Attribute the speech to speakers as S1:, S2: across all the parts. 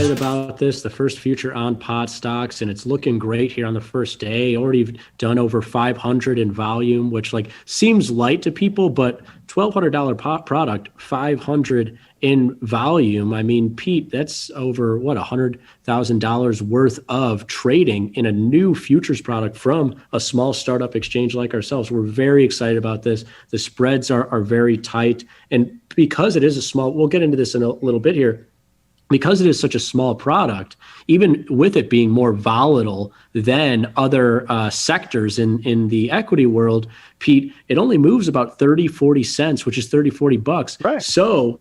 S1: excited about this, the first future on pot stocks, and it's looking great here on the first day. Already done over 500 in volume, which like seems light to people, but $1,200 pot product, 500 in volume. I mean, Pete, that's over what, $100,000 worth of trading in a new futures product from a small startup exchange like ourselves. We're very excited about this. The spreads are very tight, and because it is a small, we'll get into this in a little bit here. Because it is such a small product, even with it being more volatile than other sectors in the equity world, Pete, it only moves about 30, 40 cents, which is 30, 40 bucks.
S2: Right.
S1: So,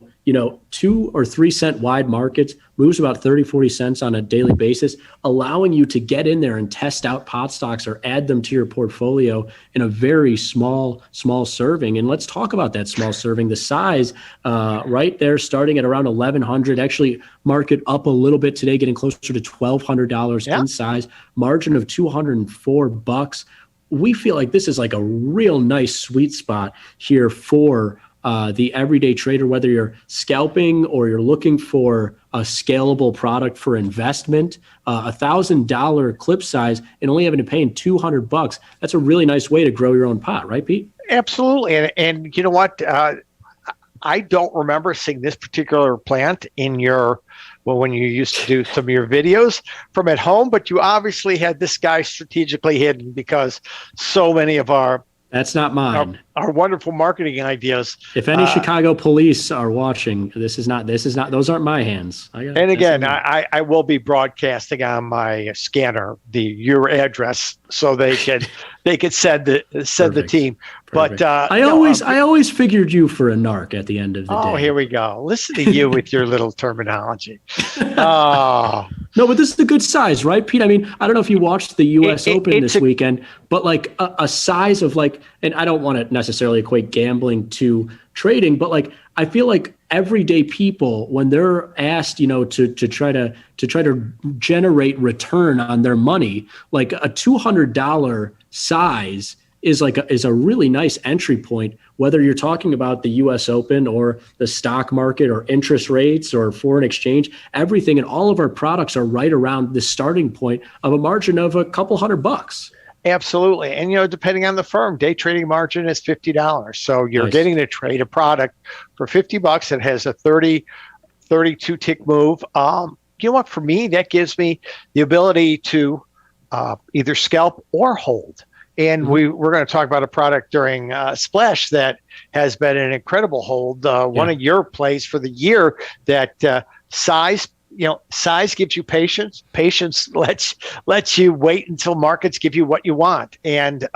S1: 2 or 3 cent wide markets moves about 30, 40 cents on a daily basis, allowing you to get in there and test out pot stocks or add them to your portfolio in a very small serving. And let's talk about that small serving. The size right there, starting at around 1,100, actually market up a little bit today, getting closer to $1,200 in size, margin of $204. We feel like this is like a real nice sweet spot here for the everyday trader, whether you're scalping or you're looking for a scalable product for investment. $1,000 clip size and only having to pay in $200. That's a really nice way to grow your own pot, right, Pete?
S2: Absolutely. And you know what? I don't remember seeing this particular plant in when you used to do some of your videos from at home, but you obviously had this guy strategically hidden because so many of
S1: that's not mine.
S2: Our wonderful marketing ideas.
S1: If any Chicago police are watching, this is not, those aren't my hands.
S2: And again, I will be broadcasting on my scanner your address so they can send the team.
S1: Perfect.
S2: But
S1: I always figured you for a narc at the end of the day.
S2: Oh, here we go. Listen to you with your little terminology.
S1: No, but this is a good size, right, Pete? I mean, I don't know if you watched the U.S. Open this weekend, but like a size of like, and I don't want to necessarily equate gambling to trading, but like I feel like everyday people, when they're asked, to try to generate return on their money, like a $200 size is a really nice entry point, whether you're talking about the U.S. Open or the stock market or interest rates or foreign exchange. Everything and all of our products are right around the starting point of a margin of a couple $100.
S2: Absolutely. And, depending on the firm, day trading margin is $50. So you're getting to trade a product for $50 that has a 32 tick move. You know what? For me, that gives me the ability to either scalp or hold. And we're going to talk about a product during Splash that has been an incredible hold. One of your plays for the year that size gives you patience. Patience lets you wait until markets give you what you want. And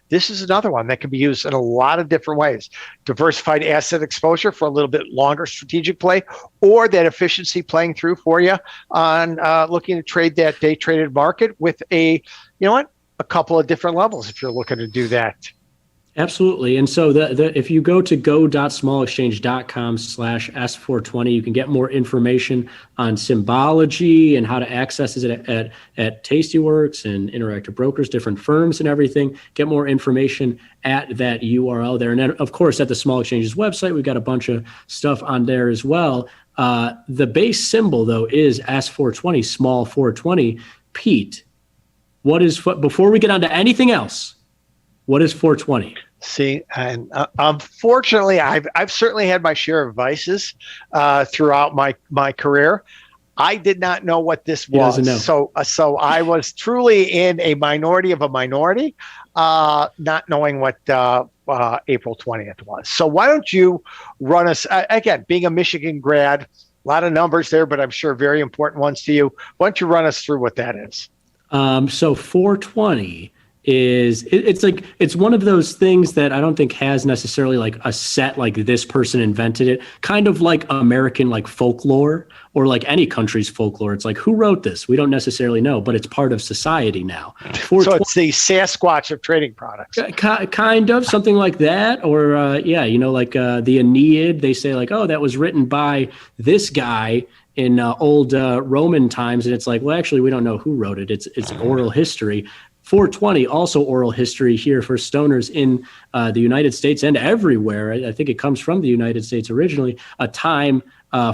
S2: this is another one that can be used in a lot of different ways. Diversified asset exposure for a little bit longer strategic play, or that efficiency playing through for you on looking to trade that day traded market with a couple of different levels if you're looking to do that.
S1: Absolutely. And so if you go to go.smallexchange.com/S420, you can get more information on symbology and how to access it at Tastyworks and Interactive Brokers, different firms and everything. Get more information at that URL there. And then, of course, at the Small Exchange's website, we've got a bunch of stuff on there as well. The base symbol, though, is S420, small 420. Pete, before we get on to anything else, what is 420?
S2: See, and unfortunately, I've certainly had my share of vices throughout my career. I did not know what this was. So I was truly in a minority of a minority, not knowing what April 20th was. So why don't you run us, again, being a Michigan grad, a lot of numbers there, but I'm sure very important ones to you. Why don't you run us through what that is?
S1: So 420 it's one of those things that I don't think has necessarily like a set, like this person invented it, kind of like American like folklore or like any country's folklore. It's like, who wrote this? We don't necessarily know, but it's part of society now.
S2: So it's the Sasquatch of trading products.
S1: Kind of something like that. Or like the Aeneid, they say like, oh, that was written by this guy in old Roman times. And it's like, well, actually, we don't know who wrote it. It's oral history. 420, also oral history here for stoners in the United States and everywhere. I think it comes from the United States originally, a time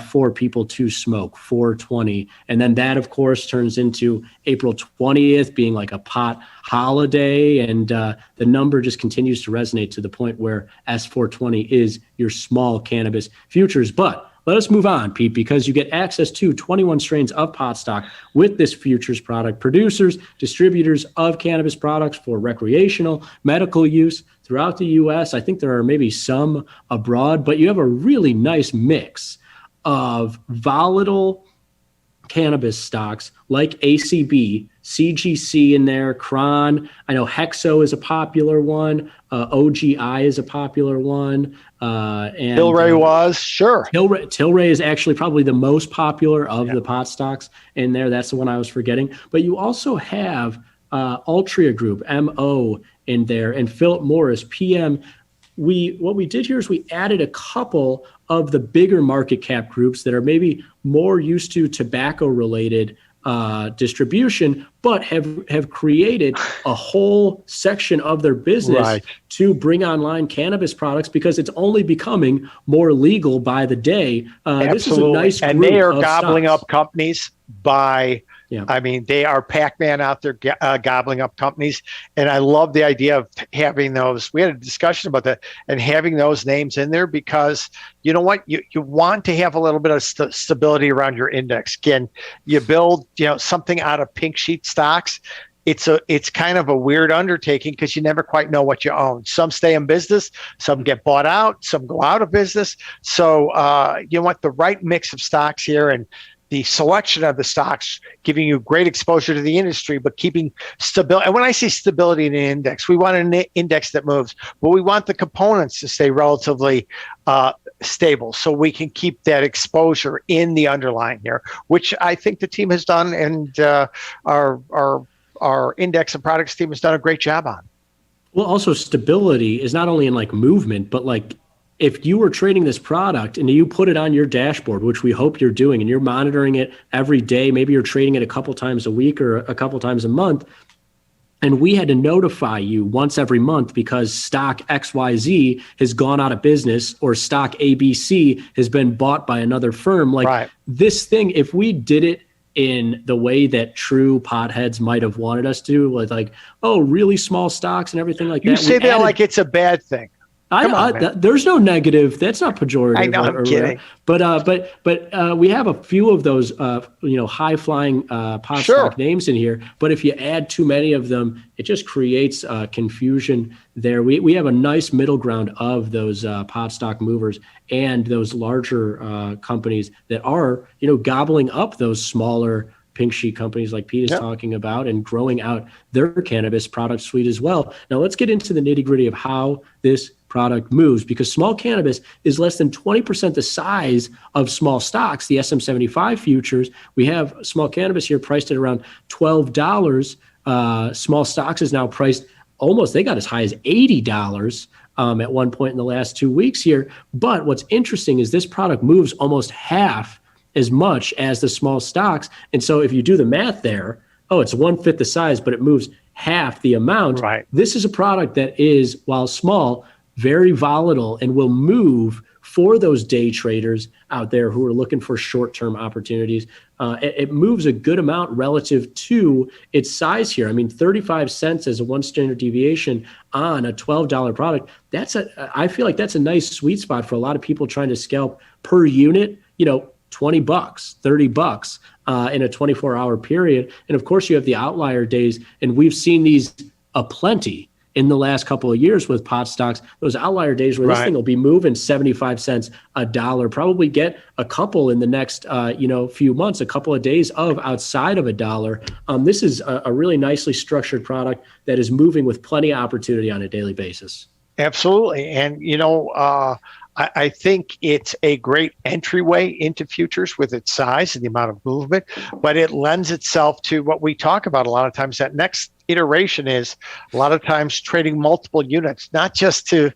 S1: for people to smoke, 420. And then that, of course, turns into April 20th being like a pot holiday. And the number just continues to resonate to the point where S420 is your small cannabis futures. But let us move on, Pete, because you get access to 21 strains of pot stock with this futures product. Producers, distributors of cannabis products for recreational, medical use throughout the U.S. I think there are maybe some abroad, but you have a really nice mix of volatile cannabis stocks like ACB, CGC in there, Cron. I know Hexo is a popular one. OGI is a popular one. And
S2: Tilray was, sure.
S1: Tilray is actually probably the most popular of the pot stocks in there. That's the one I was forgetting. But you also have Altria Group, MO, in there, and Philip Morris, PM. What we did here is we added a couple of the bigger market cap groups that are maybe more used to tobacco related distribution, but have created a whole section of their business to bring online cannabis products because it's only becoming more legal by the day. This is a nice group,
S2: and they are
S1: of
S2: gobbling
S1: stocks.
S2: up companies by. Yeah. I mean, they are Pac-Man out there gobbling up companies. And I love the idea of having those. We had a discussion about that and having those names in there because you know what? You want to have a little bit of stability around your index. Can you build, something out of pink sheet stocks? It's kind of a weird undertaking because you never quite know what you own. Some stay in business, some get bought out, some go out of business. So you want the right mix of stocks here, and the selection of the stocks giving you great exposure to the industry, but keeping stability. And when I say stability in an index, we want an index that moves, but we want the components to stay relatively stable so we can keep that exposure in the underlying here, which I think the team has done, and our index and products team has done a great job on.
S1: Well, also stability is not only in like movement, but like if you were trading this product and you put it on your dashboard, which we hope you're doing, and you're monitoring it every day, maybe you're trading it a couple times a week or a couple times a month, and we had to notify you once every month because stock XYZ has gone out of business or stock ABC has been bought by another firm. This thing, if we did it in the way that true potheads might have wanted us to, like, oh, really small stocks and everything like that.
S2: You say that like it's a bad thing.
S1: There's no negative. That's not pejorative.
S2: I know, I'm kidding.
S1: But we have a few of those, high flying pot stock names in here. But if you add too many of them, it just creates confusion there. We have a nice middle ground of those pot stock movers and those larger companies that are, gobbling up those smaller pink sheet companies like Pete is talking about and growing out their cannabis product suite as well. Now let's get into the nitty gritty of how this product moves, because small cannabis is less than 20% the size of small stocks, the SM75 futures. We have small cannabis here priced at around $12. Small stocks is now priced almost, they got as high as $80 at one point in the last 2 weeks here. But what's interesting is this product moves almost half as much as the small stocks. And so if you do the math there, it's 1/5 the size, but it moves half the amount.
S2: Right.
S1: This is a product that is, while small, very volatile and will move for those day traders out there who are looking for short-term opportunities. It moves a good amount relative to its size here. I mean, 35 cents as a one standard deviation on a $12 product. I feel like that's a nice sweet spot for a lot of people trying to scalp per unit, $20, $30 in a 24-hour period. And of course, you have the outlier days, and we've seen these aplenty in the last couple of years with pot stocks. Those outlier days where this thing will be moving 75 cents, $1, probably get a couple in the next few months, a couple of days of outside of $1. This is a really nicely structured product that is moving with plenty of opportunity on a daily basis.
S2: Absolutely. And, I think it's a great entryway into futures with its size and the amount of movement, but it lends itself to what we talk about a lot of times. That next iteration is a lot of times trading multiple units, not just to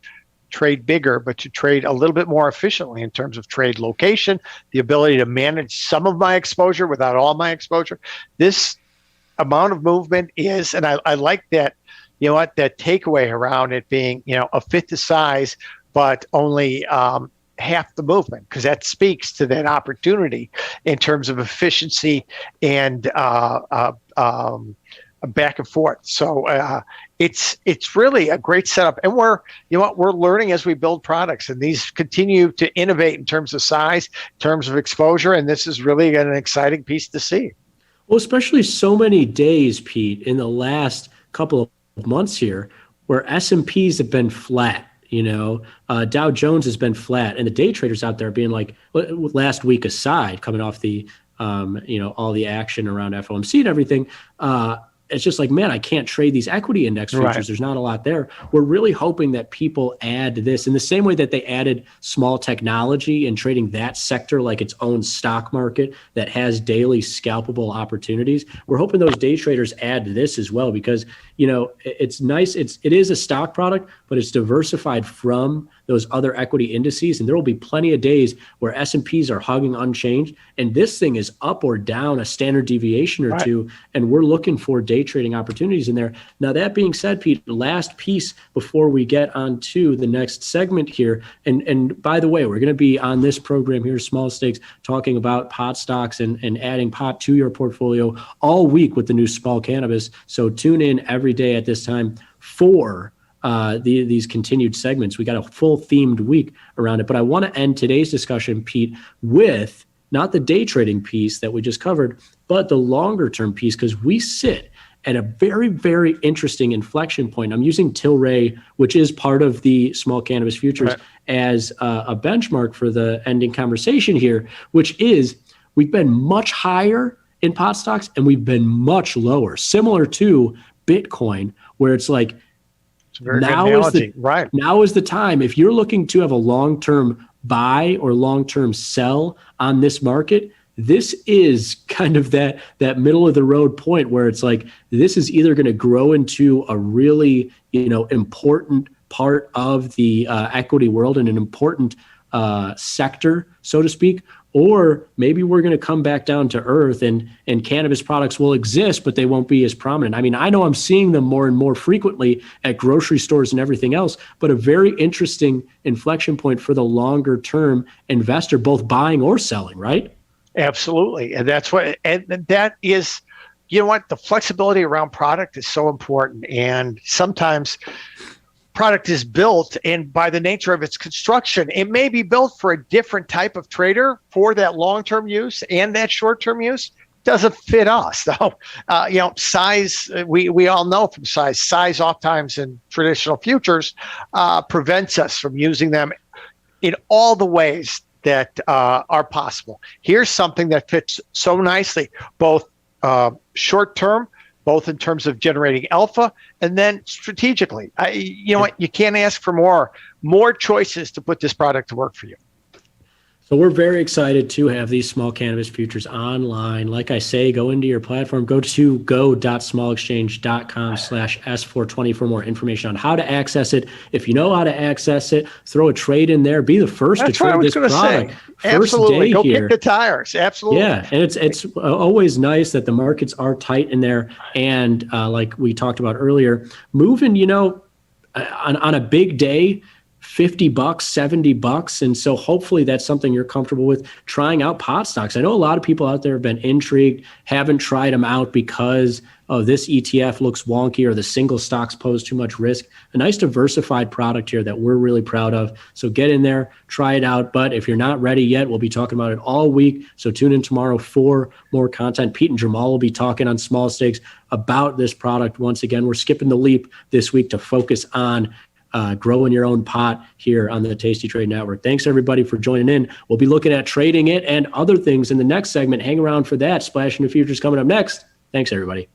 S2: trade bigger, but to trade a little bit more efficiently in terms of trade location, the ability to manage some of my exposure without all my exposure. This amount of movement is, and I like that, that takeaway around it being, a fifth the size, but only half the movement, because that speaks to that opportunity in terms of efficiency and back and forth. So it's really a great setup, and we're learning as we build products, and these continue to innovate in terms of size, in terms of exposure, and this is really an exciting piece to see.
S1: Well, especially so many days, Pete, in the last couple of months here, where S&Ps have been flat. Dow Jones has been flat, and the day traders out there being like, last week aside, coming off the, all the action around FOMC and everything. It's just like, man, I can't trade these equity index futures. Right. There's not a lot there. We're really hoping that people add this in the same way that they added small technology and trading that sector like its own stock market that has daily scalpable opportunities. We're hoping those day traders add this as well, because, it's nice. It is a stock product, but it's diversified from those other equity indices. And there will be plenty of days where S&Ps are hugging unchanged, and this thing is up or down a standard deviation or right. two. And we're looking for day trading opportunities in there. Now, that being said, Pete, last piece before we get on to the next segment here. And by the way, we're going to be on this program here, Small Stakes, talking about pot stocks and adding pot to your portfolio all week with the new Small Cannabis. So tune in every day at this time for these continued segments. We got a full themed week around it, but I want to end today's discussion, Pete, with not the day trading piece that we just covered, but the longer term piece, because we sit at a very, very interesting inflection point. I'm using Tilray, which is part of the Small Cannabis Futures, right. as a benchmark for the ending conversation here, which is we've been much higher in pot stocks and we've been much lower, similar to Bitcoin, where it's like, now is the time. If you're looking to have a long-term buy or long-term sell on this market, this is kind of that middle of the road point where it's like, this is either going to grow into a really, important part of the equity world and an important sector, so to speak, or maybe we're going to come back down to earth and cannabis products will exist, but they won't be as prominent. I mean, I know I'm seeing them more and more frequently at grocery stores and everything else, but a very interesting inflection point for the longer term investor, both buying or selling, right?
S2: Absolutely. And that is, the flexibility around product is so important. And sometimes product is built, and by the nature of its construction, it may be built for a different type of trader for that long-term use, and that short-term use doesn't fit us. So, size, we all know from size oftentimes in traditional futures prevents us from using them in all the ways that are possible. Here's something that fits so nicely, both short-term, both in terms of generating alpha and then strategically. You can't ask for more choices to put this product to work for you.
S1: So we're very excited to have these Small Cannabis Futures online. Like I say, go into your platform, go to go.smallexchange.com/S420 for more information on how to access it. If you know how to access it, throw a trade in there. Be the first to trade this product.
S2: Absolutely. Go kick the tires. Absolutely.
S1: Yeah. And it's always nice that the markets are tight in there. And like we talked about earlier, moving, on a big day, $50, $70. And so hopefully that's something you're comfortable with trying out pot stocks. I know a lot of people out there have been intrigued, haven't tried them out because, this ETF looks wonky or the single stocks pose too much risk. A nice diversified product here that we're really proud of. So get in there, try it out. But if you're not ready yet, we'll be talking about it all week. So tune in tomorrow for more content. Pete and Jamal will be talking on Small Stakes about this product. Once again, we're skipping the leap this week to focus on growing your own pot here on the Tasty Trade Network. Thanks, everybody, for joining in. We'll be looking at trading it and other things in the next segment. Hang around for that. Splash into Futures coming up next. Thanks, everybody.